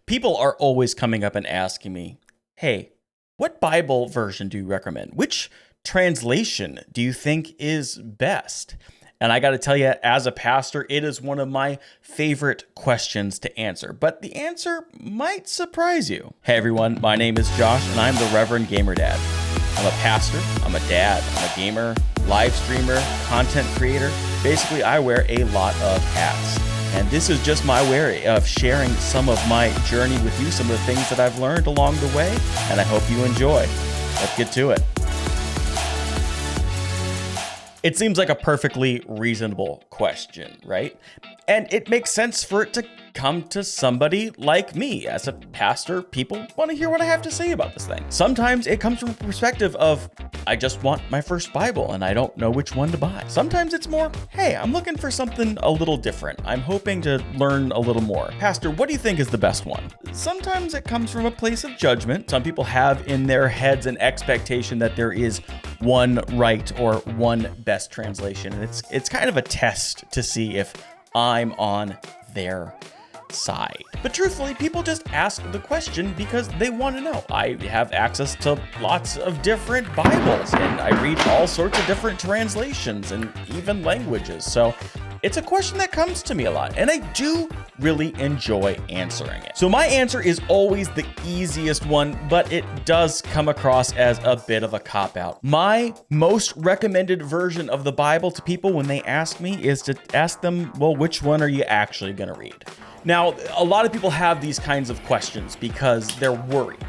People are always coming up and asking me, hey, what Bible version do you recommend? Which translation do you think is best? And I got to tell you, as a pastor, it is one of my favorite questions to answer, but the answer might surprise you. Hey everyone, my name is Josh and I'm the Reverend Gamer Dad. I'm a pastor, I'm a dad, I'm a gamer, live streamer, content creator. Basically, I wear a lot of hats. And this is just my way of sharing some of my journey with you, some of the things that I've learned along the way, and I hope you enjoy. Let's get to it. It seems like a perfectly reasonable question, right? And it makes sense for it to come to somebody like me. As a pastor, people want to hear what I have to say about this thing. Sometimes it comes from a perspective of, I just want my first Bible and I don't know which one to buy. Sometimes it's more, hey, I'm looking for something a little different. I'm hoping to learn a little more. Pastor, what do you think is the best one? Sometimes it comes from a place of judgment. Some people have in their heads an expectation that there is one right or one best translation. And it's kind of a test to see if I'm on their side. But truthfully, people just ask the question because they want to know. I have access to lots of different Bibles and I read all sorts of different translations and even languages. So it's a question that comes to me a lot and I do really enjoy answering it. So my answer is always the easiest one, but it does come across as a bit of a cop-out. My most recommended version of the Bible to people when they ask me is to ask them, well, which one are you actually going to read? Now, a lot of people have these kinds of questions because they're worried.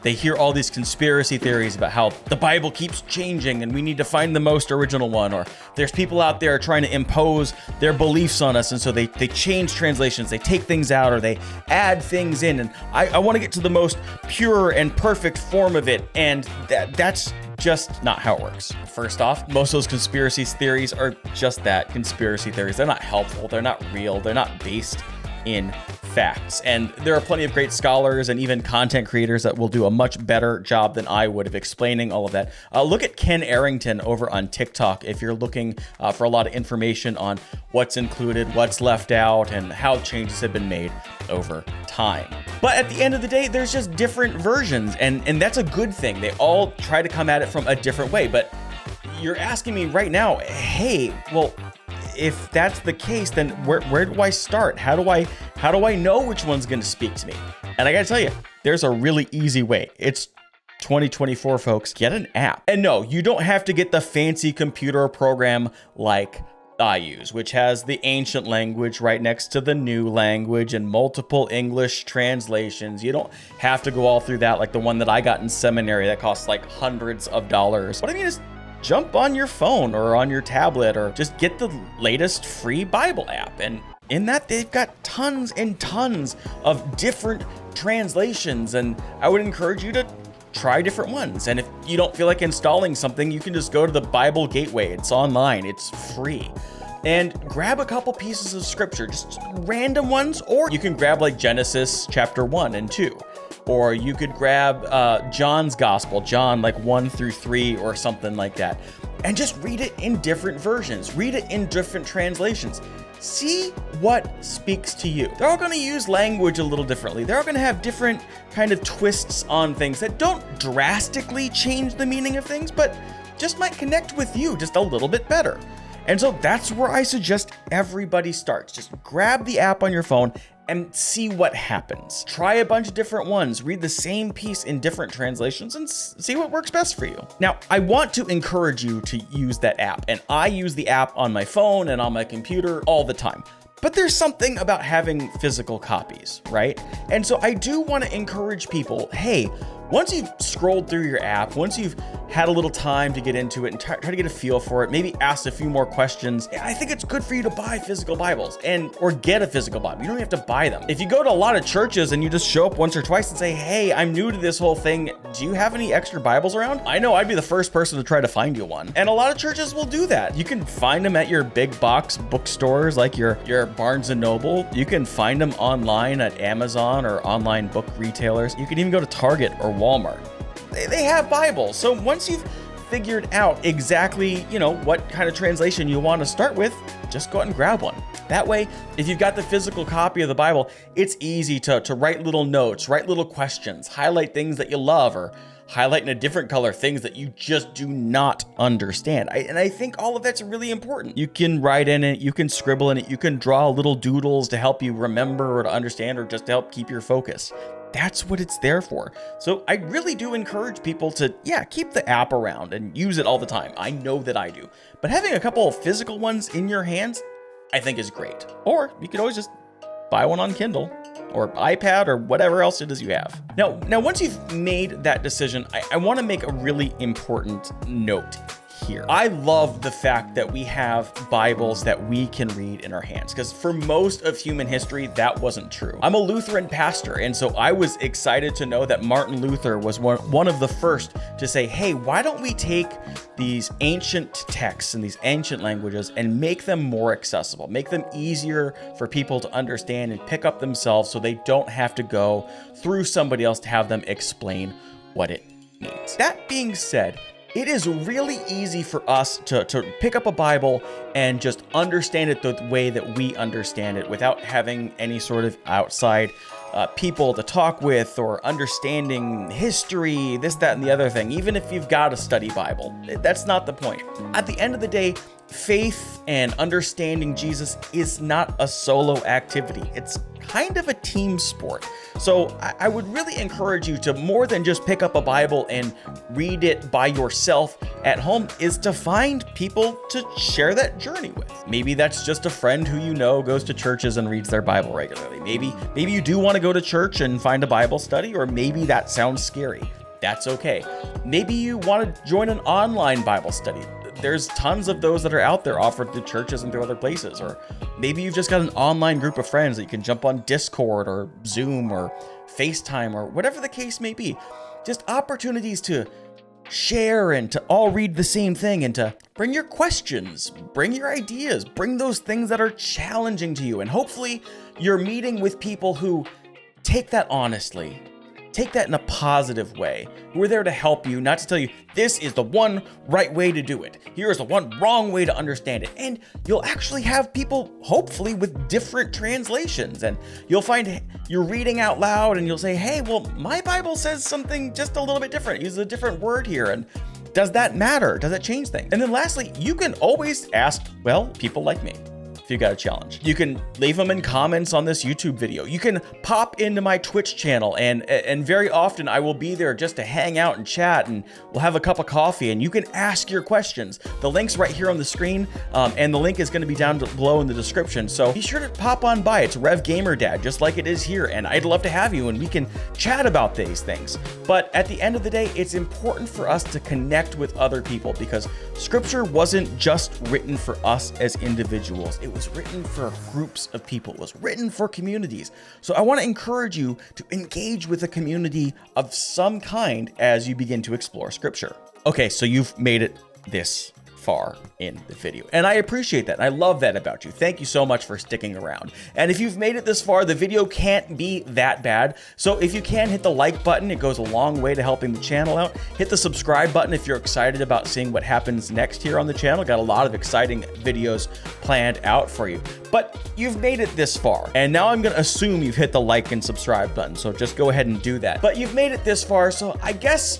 They hear all these conspiracy theories about how the Bible keeps changing and we need to find the most original one, or there's people out there trying to impose their beliefs on us, and so they change translations, they take things out, or they add things in, and I want to get to the most pure and perfect form of it, and that's just not how it works. First off, most of those conspiracy theories are just that, conspiracy theories. They're not helpful, they're not real, they're not based in facts. And there are plenty of great scholars and even content creators that will do a much better job than I would of explaining all of that. Look at Ken Arrington over on TikTok if you're looking for a lot of information on what's included, what's left out, and how changes have been made over time. But at the end of the day, there's just different versions, and that's a good thing. They all try to come at it from a different way. But you're asking me right now, hey, well, if that's the case, then where do I start? How do I know which one's going to speak to me? And I got to tell you, there's a really easy way. It's 2024, folks. Get an app. And no, you don't have to get the fancy computer program like I use, which has the ancient language right next to the new language and multiple English translations. You don't have to go all through that like the one that I got in seminary that costs like hundreds of dollars. What I mean is, jump on your phone or on your tablet or just get the latest free Bible app. And in that, they've got tons and tons of different translations. And I would encourage you to try different ones. And if you don't feel like installing something, you can just go to the Bible Gateway. It's online, it's free. And grab a couple pieces of scripture, just random ones, or you can grab like Genesis chapter 1 and 2. Or you could grab John's Gospel, John like 1 through 3 or something like that, and just read it in different versions. Read it in different translations. See what speaks to you. They're all going to use language a little differently. They're all going to have different kind of twists on things that don't drastically change the meaning of things, but just might connect with you just a little bit better. And so that's where I suggest everybody starts. Just grab the app on your phone and see what happens. Try a bunch of different ones, read the same piece in different translations and see what works best for you. Now, I want to encourage you to use that app, and I use the app on my phone and on my computer all the time. But there's something about having physical copies, right? And so I do want to encourage people, hey, once you've scrolled through your app, once you've had a little time to get into it and try to get a feel for it, maybe ask a few more questions, I think it's good for you to buy physical Bibles or get a physical Bible. You don't have to buy them. If you go to a lot of churches and you just show up once or twice and say, hey, I'm new to this whole thing, do you have any extra Bibles around? I know I'd be the first person to try to find you one. And a lot of churches will do that. You can find them at your big box bookstores like your Barnes & Noble. You can find them online at Amazon or online book retailers. You can even go to Target or Walmart. They have Bibles. So once you've figured out exactly, what kind of translation you want to start with, just go out and grab one. That way, if you've got the physical copy of the Bible, it's easy to write little notes, write little questions, highlight things that you love, or highlight in a different color things that you just do not understand. And I think all of that's really important. You can write in it, you can scribble in it, you can draw little doodles to help you remember or to understand or just to help keep your focus. That's what it's there for. So I really do encourage people to, keep the app around and use it all the time. I know that I do. But having a couple of physical ones in your hands, I think is great. Or you could always just buy one on Kindle or iPad or whatever else it is you have. Now once you've made that decision, I want to make a really important note here. I love the fact that we have Bibles that we can read in our hands, because for most of human history, that wasn't true. I'm a Lutheran pastor, and so I was excited to know that Martin Luther was one of the first to say, hey, why don't we take these ancient texts and these ancient languages and make them more accessible, make them easier for people to understand and pick up themselves so they don't have to go through somebody else to have them explain what it means. That being said, it is really easy for us to pick up a Bible and just understand it the way that we understand it without having any sort of outside people to talk with or understanding history, this, that, and the other thing, even if you've got a study Bible. That's not the point. At the end of the day, faith and understanding Jesus is not a solo activity. It's kind of a team sport. So I would really encourage you to, more than just pick up a Bible and read it by yourself at home, is to find people to share that journey with. Maybe that's just a friend who you know goes to churches and reads their Bible regularly. Maybe you do want to go to church and find a Bible study, or maybe that sounds scary. That's okay. Maybe you want to join an online Bible study. There's tons of those that are out there offered through churches and through other places. Or maybe you've just got an online group of friends that you can jump on Discord or Zoom or FaceTime or whatever the case may be. Just opportunities to share and to all read the same thing and to bring your questions, bring your ideas, bring those things that are challenging to you. And hopefully you're meeting with people who take that honestly, take that in a positive way. We're there to help you, not to tell you, this is the one right way to do it. Here is the one wrong way to understand it. And you'll actually have people, hopefully, with different translations. And you'll find you're reading out loud and you'll say, hey, well, my Bible says something just a little bit different. It uses a different word here. And does that matter? Does that change things? And then lastly, you can always ask, people like me. If you got a challenge, you can leave them in comments on this YouTube video. You can pop into my Twitch channel, and very often I will be there just to hang out and chat, and we'll have a cup of coffee, and you can ask your questions. The link's right here on the screen, and the link is going to be down below in the description. So be sure to pop on by. It's Rev Gamer Dad, just like it is here, and I'd love to have you, and we can chat about these things. But at the end of the day, it's important for us to connect with other people, because Scripture wasn't just written for us as individuals. It was written for groups of people. It was written for communities. So I want to encourage you to engage with a community of some kind as you begin to explore Scripture. Okay, so you've made it this far in the video, and I appreciate that. I love that about you. Thank you so much for sticking around. And if you've made it this far, the video can't be that bad. So if you can, hit the like button. It goes a long way to helping the channel out. Hit the subscribe button if you're excited about seeing what happens next here on the channel. Got a lot of exciting videos planned out for you. But you've made it this far, and now I'm going to assume you've hit the like and subscribe button. So just go ahead and do that. But you've made it this far, so I guess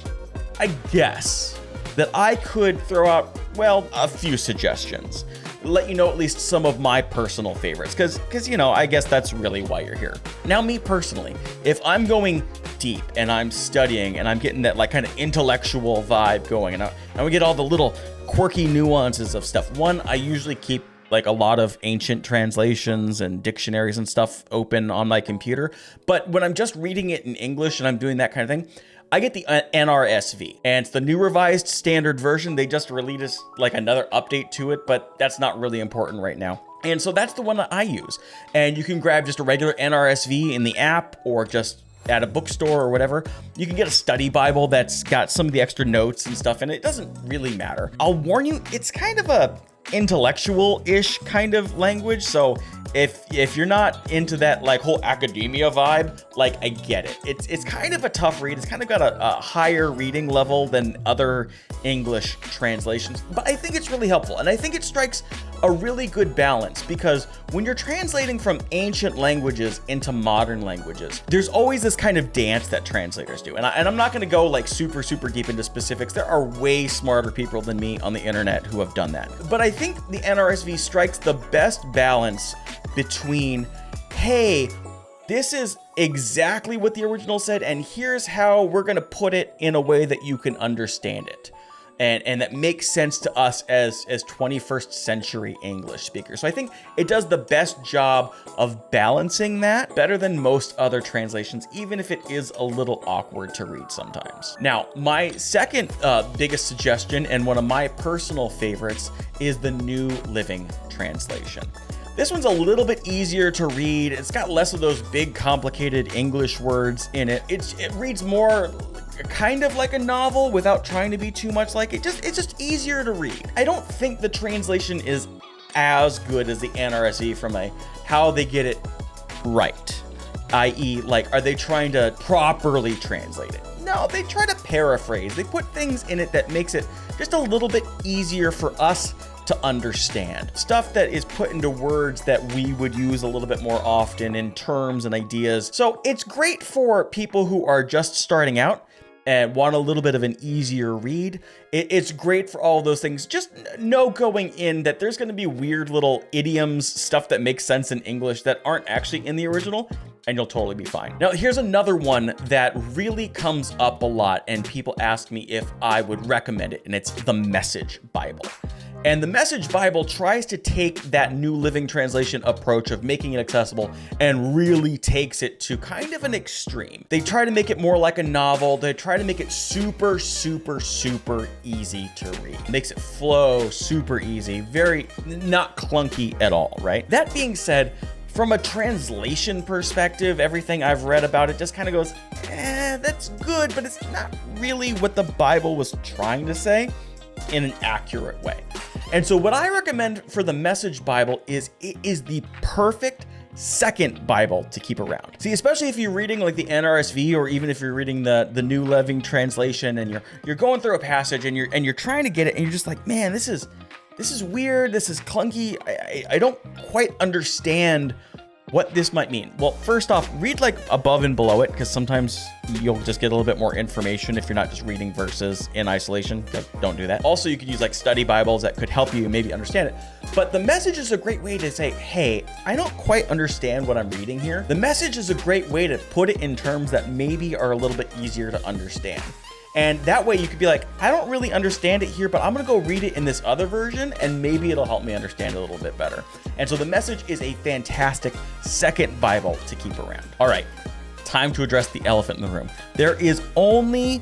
that I could throw out, a few suggestions. Let you know at least some of my personal favorites, because I guess that's really why you're here. Now, me personally, if I'm going deep and I'm studying and I'm getting that kind of intellectual vibe going, and we get all the little quirky nuances of stuff. One, I usually keep a lot of ancient translations and dictionaries and stuff open on my computer. But when I'm just reading it in English and I'm doing that kind of thing, I get the NRSV, and it's the New Revised Standard Version. They just released another update to it, but that's not really important right now. And so that's the one that I use. And you can grab just a regular NRSV in the app, or just at a bookstore or whatever. You can get a study Bible that's got some of the extra notes and stuff, and it doesn't really matter. I'll warn you, it's kind of a intellectual-ish kind of language. So if you're not into that like whole academia vibe, like I get it. It's kind of a tough read. It's kind of got a higher reading level than other English translations, but I think it's really helpful. And I think it strikes a really good balance, because when you're translating from ancient languages into modern languages, there's always this kind of dance that translators do. And I'm not going to go like super deep into specifics. There are way smarter people than me on the internet who have done that. But I think the NRSV strikes the best balance between, hey, this is exactly what the original said, and here's how we're going to put it in a way that you can understand it. And that makes sense to us as 21st century English speakers. So I think it does the best job of balancing that better than most other translations, even if it is a little awkward to read sometimes. Now, my second biggest suggestion, and one of my personal favorites, is the New Living Translation. This one's a little bit easier to read. It's got less of those big, complicated English words in it. It reads more kind of like a novel without trying to be too much like it. It's just easier to read. I don't think the translation is as good as the NRSV from how they get it right. I.e., like, are they trying to properly translate it? No, they try to paraphrase. They put things in it that makes it just a little bit easier for us to understand. Stuff that is put into words that we would use a little bit more often in terms and ideas. So it's great for people who are just starting out and want a little bit of an easier read. It's great for all those things. Just know going in that there's going to be weird little idioms, stuff that makes sense in English that aren't actually in the original, and you'll totally be fine. Now, here's another one that really comes up a lot, and people ask me if I would recommend it, and it's the Message Bible. And the Message Bible tries to take that New Living Translation approach of making it accessible and really takes it to kind of an extreme. They try to make it more like a novel. They try to make it super easy to read. Makes it flow super easy, very not clunky at all, right? That being said, from a translation perspective, everything I've read about it just kind of goes, that's good, but it's not really what the Bible was trying to say in an accurate way. And so what I recommend for the Message Bible is it is the perfect second Bible to keep around. See, especially if you're reading like the NRSV, or even if you're reading the New Living Translation, and you're going through a passage and you're trying to get it, and you're just like, man, this is weird, this is clunky. I don't quite understand what this might mean. Well, first off, read like above and below it, because sometimes you'll just get a little bit more information if you're not just reading verses in isolation. Don't do that. Also, you could use like study Bibles that could help you maybe understand it. But the Message is a great way to say, hey, I don't quite understand what I'm reading here. The Message is a great way to put it in terms that maybe are a little bit easier to understand. And that way you could be like, I don't really understand it here, but I'm gonna go read it in this other version, and maybe it'll help me understand it a little bit better. And so the Message is a fantastic second Bible to keep around. All right, time to address the elephant in the room. There is only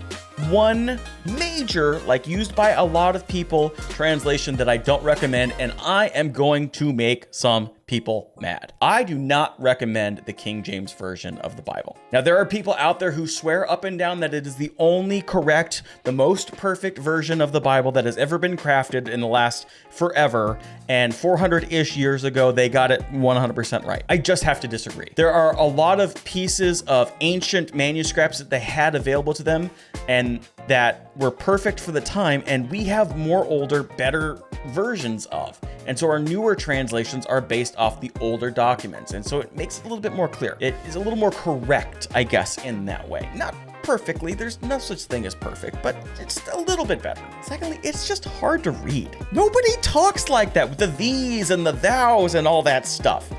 one major, like used by a lot of people, translation that I don't recommend, and I am going to make some people mad. I do not recommend the King James Version of the Bible. Now, there are people out there who swear up and down that it is the only correct, the most perfect version of the Bible that has ever been crafted in the last forever, and 400-ish years ago, they got it 100% right. I just have to disagree. There are a lot of pieces of ancient manuscripts that they had available to them, and that were perfect for the time, and we have more older, better versions of. And so our newer translations are based off the older documents, and so it makes it a little bit more clear. It is a little more correct, I guess, in that way. Not perfectly, there's no such thing as perfect, but it's a little bit better. Secondly, it's just hard to read. Nobody talks like that with the these and the thous and all that stuff.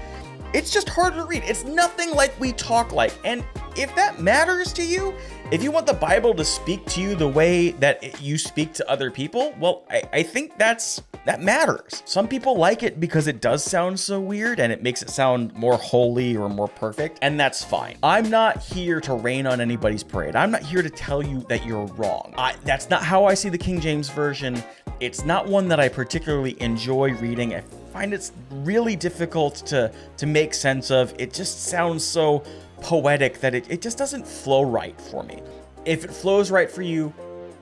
It's just hard to read. It's nothing like we talk like. And if that matters to you, if you want the Bible to speak to you the way that you speak to other people, well, I think that matters. Some people like it because it does sound so weird and it makes it sound more holy or more perfect, and that's fine. I'm not here to rain on anybody's parade. I'm not here to tell you that you're wrong. That's not how I see the King James Version. It's not one that I particularly enjoy reading. I find it's really difficult to make sense of. It just sounds so poetic that it just doesn't flow right for me. If it flows right for you,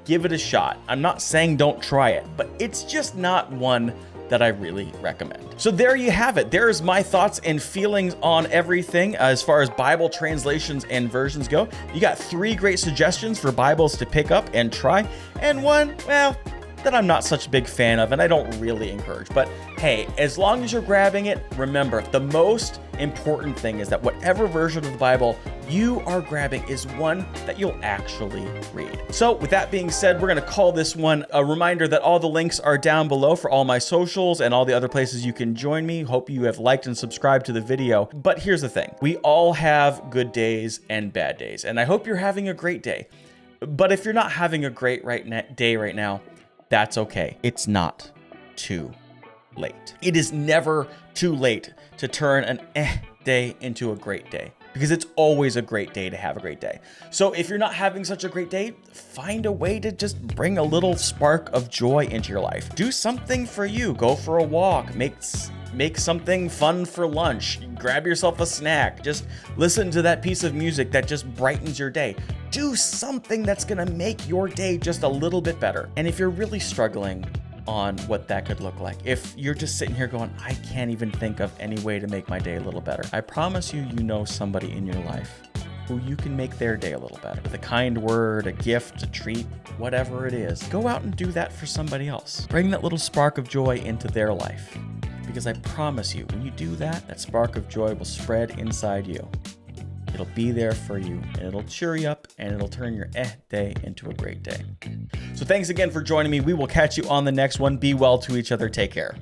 give it a shot. I'm not saying don't try it, but it's just not one that I really recommend. So there you have it. There's my thoughts and feelings on everything as far as Bible translations and versions go. You got 3 great suggestions for Bibles to pick up and try, and one, well, that I'm not such a big fan of and I don't really encourage. But hey, as long as you're grabbing it, remember, the most important thing is that whatever version of the Bible you are grabbing is one that you'll actually read. So with that being said, we're going to call this one a reminder that all the links are down below for all my socials and all the other places you can join me. Hope you have liked and subscribed to the video. But here's the thing. We all have good days and bad days, and I hope you're having a great day. But if you're not having a great day right now, that's okay. It's not too late. It is never too late to turn an day into a great day, because it's always a great day to have a great day. So if you're not having such a great day, find a way to just bring a little spark of joy into your life. Do something for you. Go for a walk. Make something fun for lunch. Grab yourself a snack. Just listen to that piece of music that just brightens your day. Do something that's gonna make your day just a little bit better. And if you're really struggling on what that could look like, if you're just sitting here going, I can't even think of any way to make my day a little better, I promise you, you know somebody in your life who you can make their day a little better. With a kind word, a gift, a treat, whatever it is. Go out and do that for somebody else. Bring that little spark of joy into their life. Because I promise you, when you do that, that spark of joy will spread inside you. It'll be there for you, and it'll cheer you up, and it'll turn your day into a great day. So thanks again for joining me. We will catch you on the next one. Be well to each other. Take care.